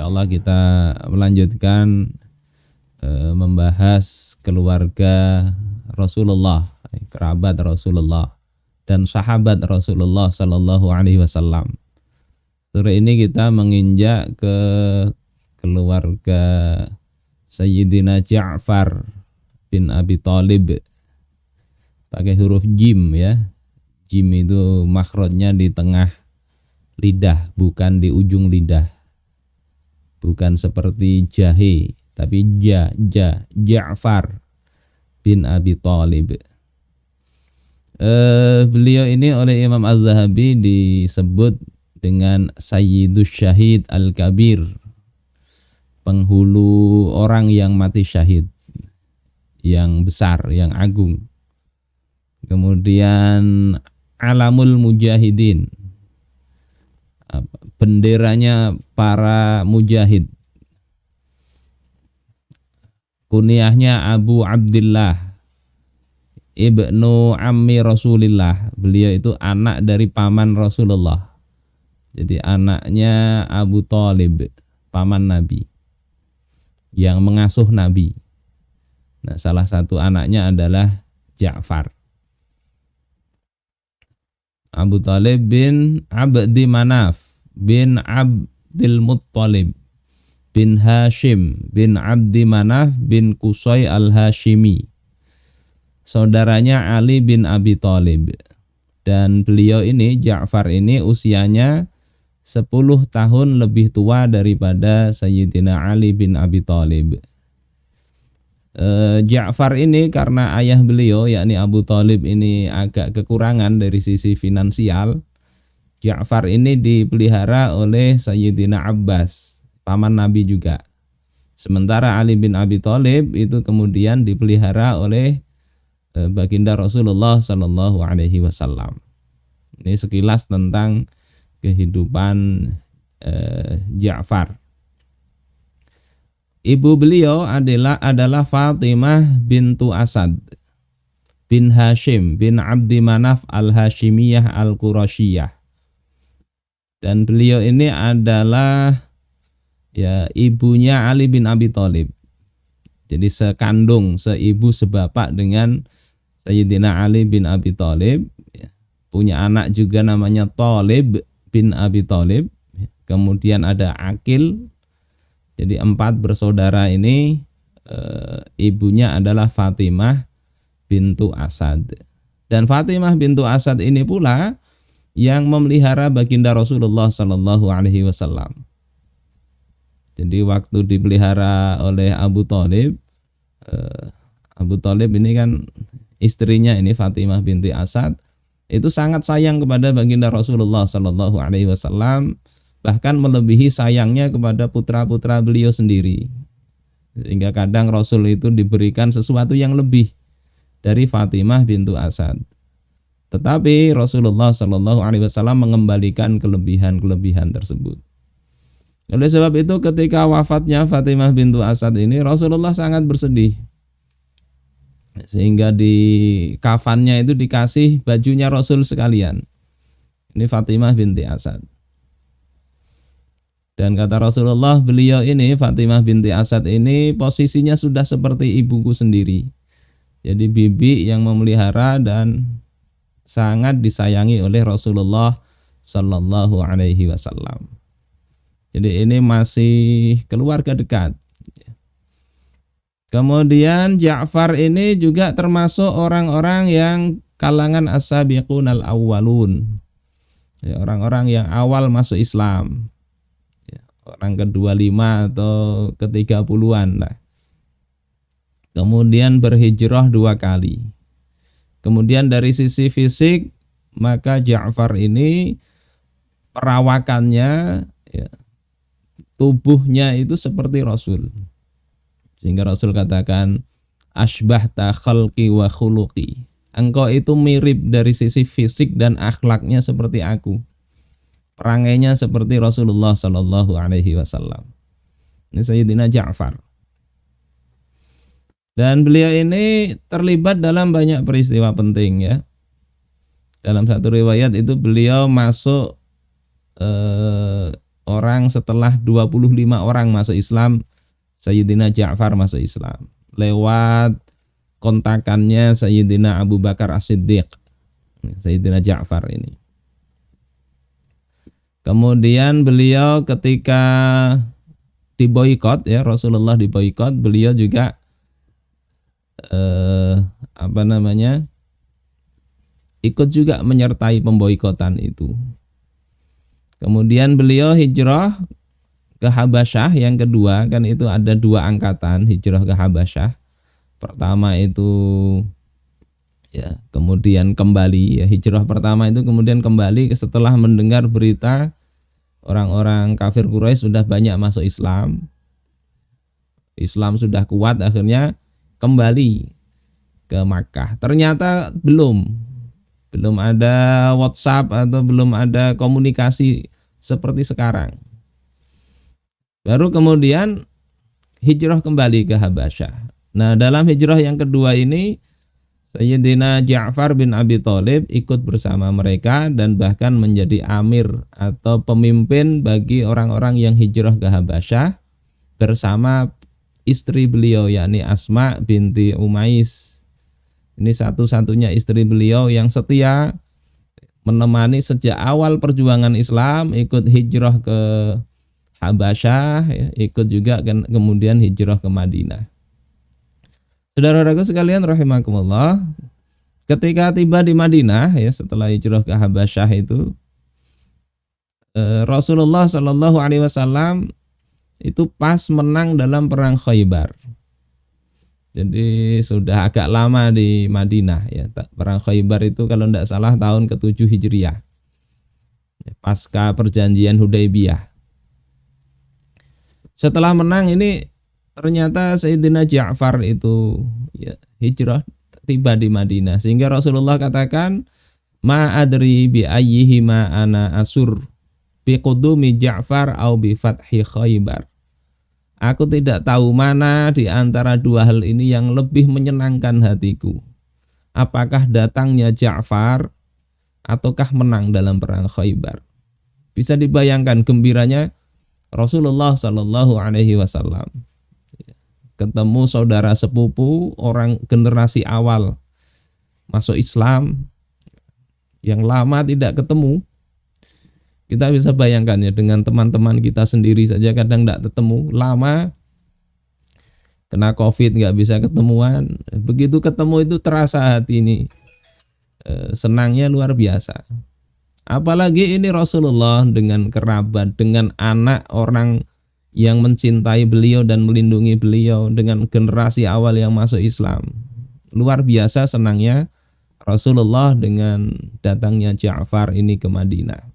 Insyaallah kita melanjutkan membahas keluarga Rasulullah, kerabat Rasulullah dan sahabat Rasulullah sallallahu alaihi wasallam. Sore ini kita menginjak ke keluarga Sayyidina Ja'far bin Abi Thalib. Pakai huruf jim ya. Jim itu makhrajnya di tengah lidah, bukan di ujung lidah. Bukan seperti jahe, tapi Ja'far bin Abi Thalib. Beliau ini oleh Imam Az-Zahabi disebut dengan Sayyidus Syahid Al-Kabir, penghulu orang yang mati syahid, yang besar, yang agung. Kemudian Alamul Mujahidin, benderanya para mujahid. Kunyahnya Abu Abdillah, Ibnu Ammi Rasulillah. Beliau itu anak dari paman Rasulullah. Jadi anaknya Abu Thalib, paman Nabi, yang mengasuh Nabi. Nah, salah satu anaknya adalah Ja'far. Abu Thalib bin Abdi Manaf bin Abdul Muttalib bin Hashim bin Abdi Manaf bin Qusay al-Hashimi. Saudaranya Ali bin Abi Thalib. Dan beliau ini, Ja'far ini usianya 10 tahun lebih tua daripada Sayyidina Ali bin Abi Thalib. Ja'far ini karena ayah beliau yakni Abu Thalib ini agak kekurangan dari sisi finansial, Ja'far ini dipelihara oleh Sayyidina Abbas, paman Nabi juga. Sementara Ali bin Abi Thalib itu kemudian dipelihara oleh baginda Rasulullah sallallahu alaihi wasallam. Ini sekilas tentang kehidupan Ja'far. Ibu beliau adalah Fatimah bintu Asad bin Hashim bin Abdi Manaf al-Hashimiyah al-Qurashiyah. Dan beliau ini adalah ya ibunya Ali bin Abi Thalib. Jadi sekandung, seibu, sebapak dengan Sayyidina Ali bin Abi Thalib. Punya anak juga namanya Thalib bin Abi Thalib. Kemudian ada Aqil. Jadi 4 bersaudara ini, ibunya adalah Fatimah bintu Asad. Dan Fatimah bintu Asad ini pula yang memelihara baginda Rasulullah sallallahu alaihi wasallam. Jadi waktu dipelihara oleh Abu Thalib, Abu Thalib ini kan istrinya ini Fatimah binti Asad itu sangat sayang kepada baginda Rasulullah sallallahu alaihi wasallam, bahkan melebihi sayangnya kepada putra-putra beliau sendiri. Sehingga kadang Rasul itu diberikan sesuatu yang lebih dari Fatimah bintu Asad. Tetapi Rasulullah sallallahu alaihi wasallam mengembalikan kelebihan-kelebihan tersebut. Oleh sebab itu ketika wafatnya Fatimah bintu Asad ini, Rasulullah sangat bersedih. Sehingga di kafannya itu dikasih bajunya Rasul sekalian. Ini Fatimah binti Asad. Dan kata Rasulullah, beliau ini Fatimah binti Asad ini posisinya sudah seperti ibuku sendiri. Jadi bibi yang memelihara dan sangat disayangi oleh Rasulullah sallallahu alaihi wasallam. Jadi ini masih keluarga dekat. Kemudian Ja'far ini juga termasuk orang-orang yang kalangan as-sabiqunal awwalun. Ya, orang-orang yang awal masuk Islam. Orang ke-25 atau ke-30-an lah. Kemudian berhijrah 2 kali. Kemudian dari sisi fisik, maka Ja'far ini perawakannya, ya, tubuhnya itu seperti Rasul. Sehingga Rasul katakan, asbahta khalqi wa khuluqi. Engkau itu mirip dari sisi fisik dan akhlaknya seperti aku. Perangainya seperti Rasulullah sallallahu alaihi wasallam. Ini Sayyidina Ja'far. Dan beliau ini terlibat dalam banyak peristiwa penting ya. Dalam satu riwayat itu beliau masuk orang setelah 25 orang masuk Islam, Sayyidina Ja'far masuk Islam lewat kontakannya Sayyidina Abu Bakar As-Siddiq. Sayyidina Ja'far ini. Kemudian beliau ketika diboikot, ya Rasulullah diboikot, beliau juga ikut juga menyertai pemboikotan itu. Kemudian beliau hijrah ke Habasyah yang kedua, kan itu ada 2 angkatan hijrah ke Habasyah. Pertama itu ya kemudian kembali, ya hijrah pertama itu kemudian kembali setelah mendengar berita orang-orang kafir Quraisy sudah banyak masuk Islam. Islam sudah kuat, akhirnya kembali ke Makkah. Ternyata belum ada WhatsApp atau belum ada komunikasi seperti sekarang. Baru kemudian hijrah kembali ke Habasyah. Nah, dalam hijrah yang kedua ini Sayyidina Ja'far bin Abi Thalib ikut bersama mereka dan bahkan menjadi amir atau pemimpin bagi orang-orang yang hijrah ke Habasyah bersama istri beliau, yakni Asma binti Umais. Ini satu-satunya istri beliau yang setia menemani sejak awal perjuangan Islam, ikut hijrah ke Habasyah, ya, ikut juga kemudian hijrah ke Madinah. Saudara-saudaraku sekalian rahimakumullah, ketika tiba di Madinah, ya setelah hijrah ke Habasyah itu, Rasulullah Shallallahu Alaihi Wasallam itu pas menang dalam perang Khaybar. Jadi sudah agak lama di Madinah, ya. Perang Khaybar itu kalau tidak salah tahun ke-7 Hijriah, pasca perjanjian Hudaybiyah. Setelah menang ini ternyata Sayyidina Ja'far itu ya hijrah tiba di Madinah, sehingga Rasulullah katakan ma adri bi ayyihima ana asur bi qudumi Ja'far au bi fathi Khaybar. Aku tidak tahu mana di antara 2 hal ini yang lebih menyenangkan hatiku. Apakah datangnya Ja'far ataukah menang dalam perang Khaybar. Bisa dibayangkan gembiranya Rasulullah Shallallahu Alaihi Wasallam. Ketemu saudara sepupu, orang generasi awal masuk Islam yang lama tidak ketemu. Kita bisa bayangkan ya, dengan teman-teman kita sendiri saja kadang tidak ketemu, lama kena COVID nggak bisa ketemuan. Begitu ketemu itu terasa hati ini senangnya luar biasa. Apalagi ini Rasulullah dengan kerabat, dengan anak orang yang mencintai beliau dan melindungi beliau, dengan generasi awal yang masuk Islam. Luar biasa senangnya Rasulullah dengan datangnya Ja'far ini ke Madinah.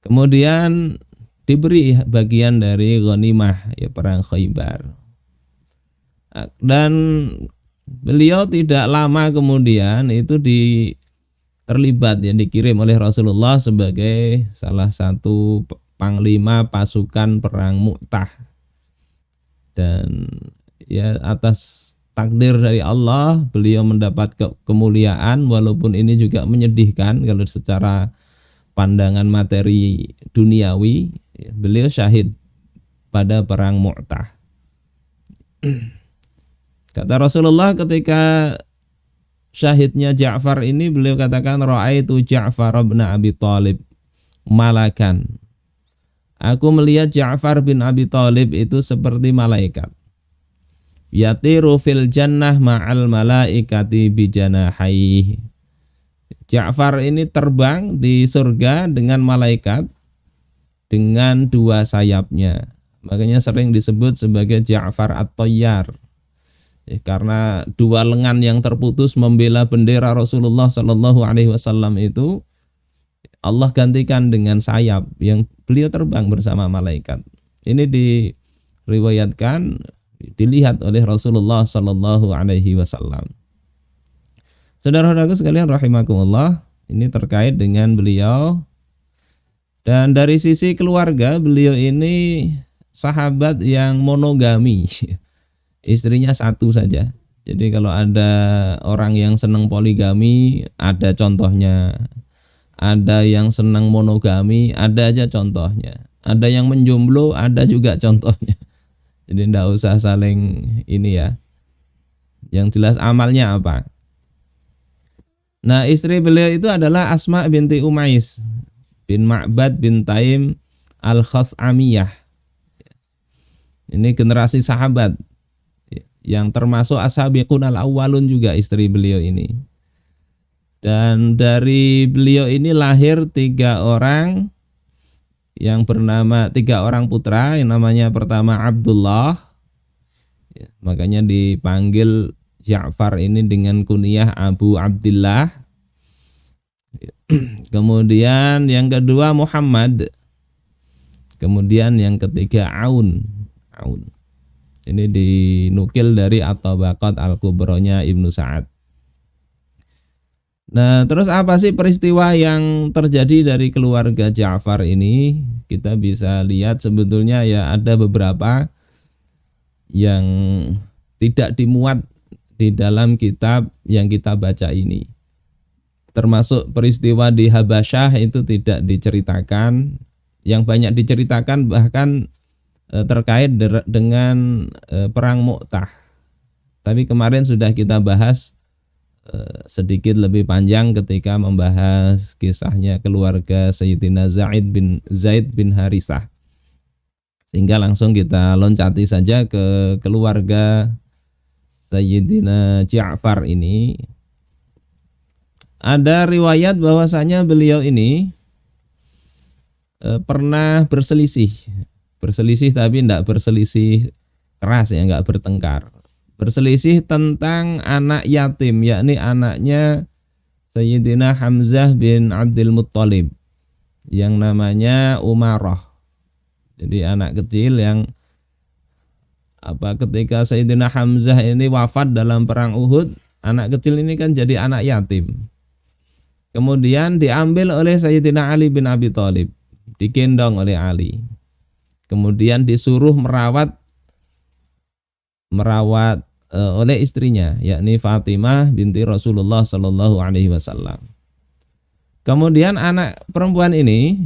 Kemudian diberi bagian dari ghanimah, ya perang Khaybar. Dan beliau tidak lama kemudian itu terlibat, ya dikirim oleh Rasulullah sebagai salah satu panglima pasukan perang Mu'tah. Dan ya atas takdir dari Allah beliau mendapat kemuliaan, walaupun ini juga menyedihkan kalau secara pandangan materi duniawi. Beliau syahid pada perang Mu'tah. Kata Rasulullah ketika syahidnya Ja'far ini, beliau katakan ra'aitu Ja'far bin Abi Thalib malakan. Aku melihat Ja'far bin Abi Thalib itu seperti malaikat. Yatiru fil jannah ma'al malaikati bijanahihi. Ja'far ini terbang di surga dengan malaikat dengan 2 sayapnya. Makanya sering disebut sebagai Ja'far at-Tayyar. Ya, karena 2 lengan yang terputus membela bendera Rasulullah Shallallahu Alaihi Wasallam itu Allah gantikan dengan sayap yang beliau terbang bersama malaikat. Ini diriwayatkan, dilihat oleh Rasulullah Shallallahu Alaihi Wasallam. Saudara-saudaraku sekalian rahimakumullah, ini terkait dengan beliau. Dan dari sisi keluarga, beliau ini sahabat yang monogami. Istrinya 1 saja. Jadi kalau ada orang yang senang poligami, ada contohnya. ada yang senang monogami, ada aja contohnya. Ada yang menjomblo, ada juga contohnya. Jadi ndak usah saling ini ya. Yang jelas amalnya apa. Nah, istri beliau itu adalah Asma binti Umais bin Ma'bad bin Taim al-Khaz'amiyah. Ini generasi sahabat yang termasuk as-sabiqun al-awwalun juga istri beliau ini. Dan dari beliau ini lahir tiga orang putra, yang namanya pertama Abdullah, ya, makanya dipanggil Ja'far ini dengan kunyah Abu Abdillah. Kemudian yang kedua Muhammad, kemudian yang ketiga Aun. Ini dinukil dari At-Tabaqat Al-Kubronya Ibnu Sa'ad. Nah, terus apa sih peristiwa yang terjadi dari keluarga Ja'far ini? Kita bisa lihat sebetulnya ya ada beberapa yang tidak dimuat di dalam kitab yang kita baca ini. Termasuk peristiwa di Habasyah itu tidak diceritakan. Yang banyak diceritakan bahkan terkait dengan perang Mu'tah. Tapi kemarin sudah kita bahas sedikit lebih panjang ketika membahas kisahnya keluarga Sayyidina Zaid bin Harisah. Sehingga langsung kita loncati saja ke keluarga Sayyidina Ja'far ini. Ada riwayat bahwasanya beliau ini pernah berselisih tapi tidak berselisih keras ya, enggak bertengkar. Berselisih tentang anak yatim, yakni anaknya Sayyidina Hamzah bin Abdul Muttalib yang namanya Umarah. Jadi anak kecil yang ketika Sayyidina Hamzah ini wafat dalam perang Uhud, anak kecil ini kan jadi anak yatim. Kemudian diambil oleh Sayyidina Ali bin Abi Thalib, digendong oleh Ali. Kemudian disuruh merawat oleh istrinya, yakni Fatimah binti Rasulullah Shallallahu Alaihi Wasallam. Kemudian anak perempuan ini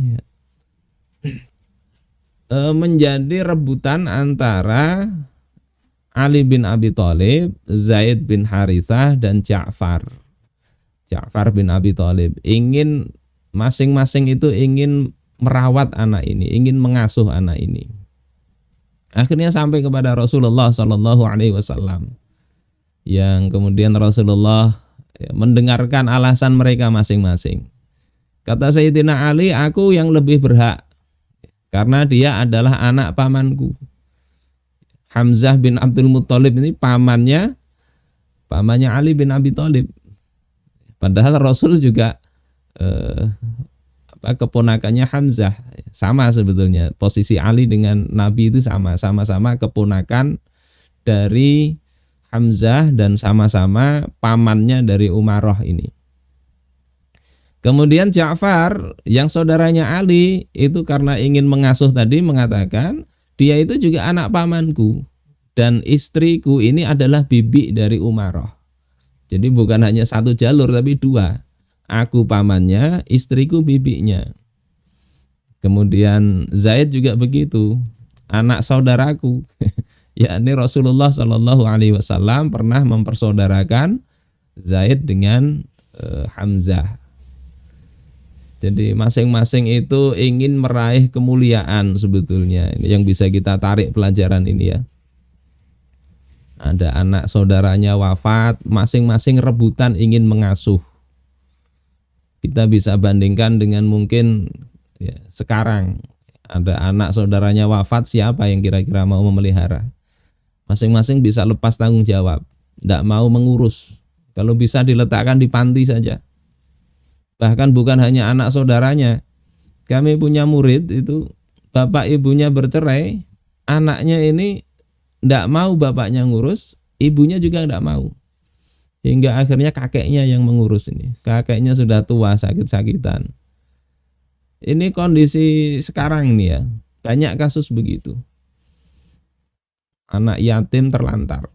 menjadi rebutan antara Ali bin Abi Thalib, Zaid bin Harithah, dan Ja'far bin Abi Thalib. Masing-masing itu ingin merawat anak ini, ingin mengasuh anak ini. Akhirnya sampai kepada Rasulullah Shallallahu Alaihi Wasallam, yang kemudian Rasulullah mendengarkan alasan mereka masing-masing. Kata Sayyidina Ali, aku yang lebih berhak karena dia adalah anak pamanku. Hamzah bin Abdul Muttalib ini pamannya Ali bin Abi Thalib. Padahal Rasul juga keponakannya Hamzah, sama sebetulnya. Posisi Ali dengan Nabi itu sama-sama keponakan dari Hamzah dan sama-sama pamannya dari Umarah ini. Kemudian Ja'far yang saudaranya Ali itu karena ingin mengasuh tadi mengatakan, dia itu juga anak pamanku dan istriku ini adalah bibi dari Umarah. Jadi bukan hanya satu jalur tapi dua. Aku pamannya, istriku bibinya. Kemudian Zaid juga begitu, anak saudaraku. Yakni Rasulullah Shallallahu Alaihi Wasallam pernah mempersaudarakan Zaid dengan Hamzah. Jadi masing-masing itu ingin meraih kemuliaan sebetulnya. Ini yang bisa kita tarik pelajaran ini ya. Ada anak saudaranya wafat, masing-masing rebutan ingin mengasuh. Kita bisa bandingkan dengan mungkin ya, sekarang ada anak saudaranya wafat, siapa yang kira-kira mau memelihara? Masing-masing bisa lepas tanggung jawab, tidak mau mengurus. Kalau bisa diletakkan di panti saja. Bahkan bukan hanya anak saudaranya. Kami punya murid itu bapak ibunya bercerai, anaknya ini tidak mau bapaknya ngurus, ibunya juga tidak mau. Hingga akhirnya kakeknya yang mengurus ini. Kakeknya sudah tua, sakit-sakitan. Ini kondisi sekarang nih ya. Banyak kasus begitu. Anak yatim terlantar.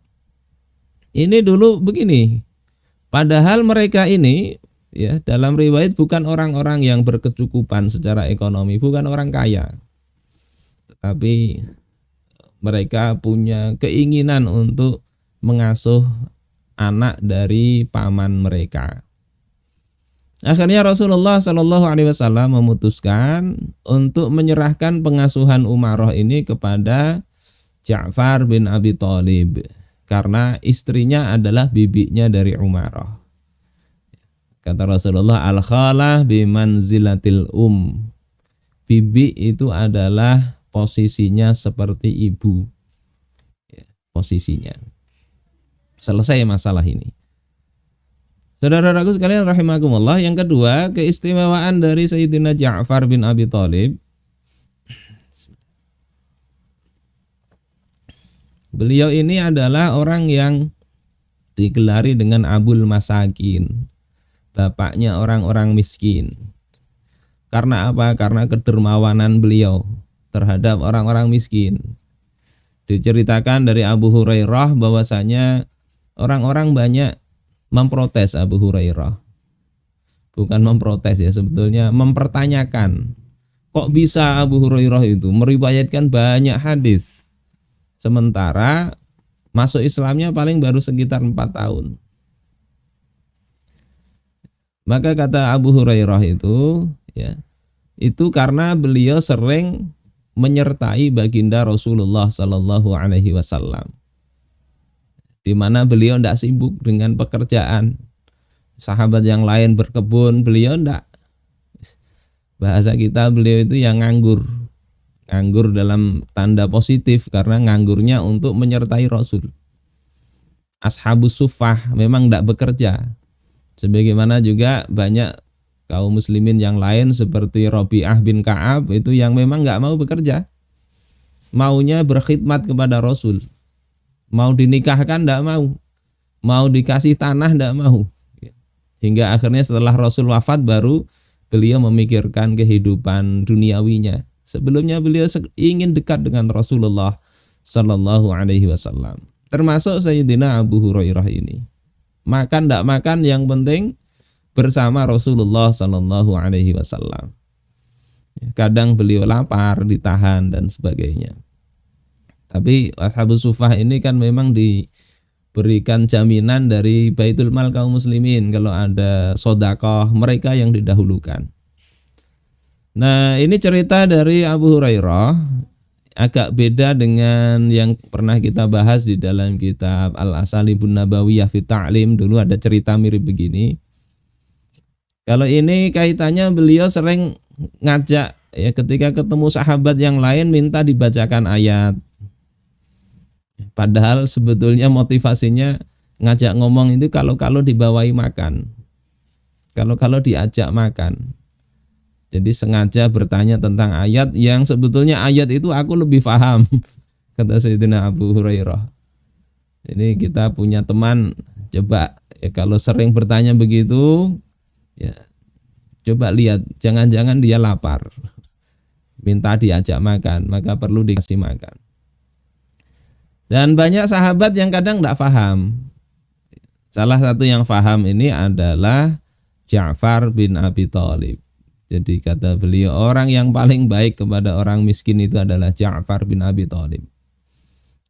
Ini dulu begini. Padahal mereka ini ya, dalam riwayat bukan orang-orang yang berkecukupan secara ekonomi, bukan orang kaya, tetapi mereka punya keinginan untuk mengasuh anak dari paman mereka. Akhirnya Rasulullah Shallallahu Alaihi Wasallam memutuskan untuk menyerahkan pengasuhan Umaroh ini kepada Ja'far bin Abi Thalib karena istrinya adalah bibinya dari Umaroh. Kata Rasulullah, al-khalah bimanzilatil bibi itu adalah posisinya seperti ibu, posisinya. Selesai masalah ini. Saudara-saudaraku sekalian rahimakumullah, yang kedua, keistimewaan dari Sayyidina Ja'far bin Abi Thalib. Beliau ini adalah orang yang digelari dengan Abul Masakin, bapaknya orang-orang miskin. Karena apa? Karena kedermawanan beliau terhadap orang-orang miskin. Diceritakan dari Abu Hurairah bahwasanya orang-orang banyak memprotes Abu Hurairah. Bukan memprotes ya, sebetulnya mempertanyakan. Kok bisa Abu Hurairah itu meriwayatkan banyak hadis, sementara masuk Islamnya paling baru sekitar 4 tahun. Maka kata Abu Hurairah itu, ya, itu karena beliau sering menyertai baginda Rasulullah Sallallahu Alaihi Wasallam, di mana beliau tidak sibuk dengan pekerjaan. Sahabat yang lain berkebun, beliau tidak. Bahasa kita, beliau itu yang nganggur. Nganggur dalam tanda positif karena nganggurnya untuk menyertai Rasul. Ashabus Suffah memang tidak bekerja. Sebagaimana juga banyak kaum muslimin yang lain seperti Rabi'ah bin Ka'ab itu yang memang nggak mau bekerja. Maunya berkhidmat kepada Rasul. Mau dinikahkan tidak mau, mau dikasih tanah tidak mau. Hingga akhirnya setelah Rasul wafat baru beliau memikirkan kehidupan duniawinya. Sebelumnya beliau ingin dekat dengan Rasulullah Sallallahu Alaihi Wasallam. Termasuk Sayyidina Abu Hurairah ini. Makan tidak makan, yang penting bersama Rasulullah Sallallahu Alaihi Wasallam. Kadang beliau lapar, ditahan dan sebagainya. Tapi Ashabus Suffah ini kan memang diberikan jaminan dari Baitul Mal kaum muslimin. Kalau ada sodakoh, mereka yang didahulukan. Nah, ini cerita dari Abu Hurairah. Agak beda dengan yang pernah kita bahas di dalam kitab Al-Asalibun Nabawiyah fi Ta'lim. Dulu ada cerita mirip begini. Kalau ini kaitannya beliau sering ngajak, ya, ketika ketemu sahabat yang lain minta dibacakan ayat. Padahal sebetulnya motivasinya ngajak ngomong itu kalau dibawahi makan, kalau diajak makan. Jadi sengaja bertanya tentang ayat yang sebetulnya ayat itu aku lebih paham, kata Sayyidina Abu Hurairah. Ini kita punya teman, coba ya, kalau sering bertanya begitu, ya coba lihat, jangan-jangan dia lapar, minta diajak makan, maka perlu dikasih makan. Dan banyak sahabat yang kadang tidak paham. Salah satu yang paham ini adalah Ja'far bin Abi Thalib. Jadi kata beliau, orang yang paling baik kepada orang miskin itu adalah Ja'far bin Abi Thalib.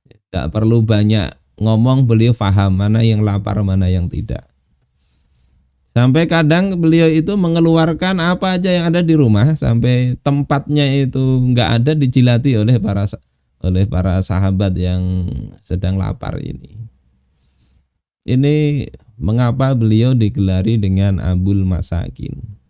Tidak perlu banyak ngomong, beliau paham mana yang lapar, mana yang tidak. Sampai kadang beliau itu mengeluarkan apa aja yang ada di rumah, sampai tempatnya itu nggak ada dijilati oleh para sahabat yang sedang lapar ini. Ini mengapa beliau digelari dengan Abul Masakin.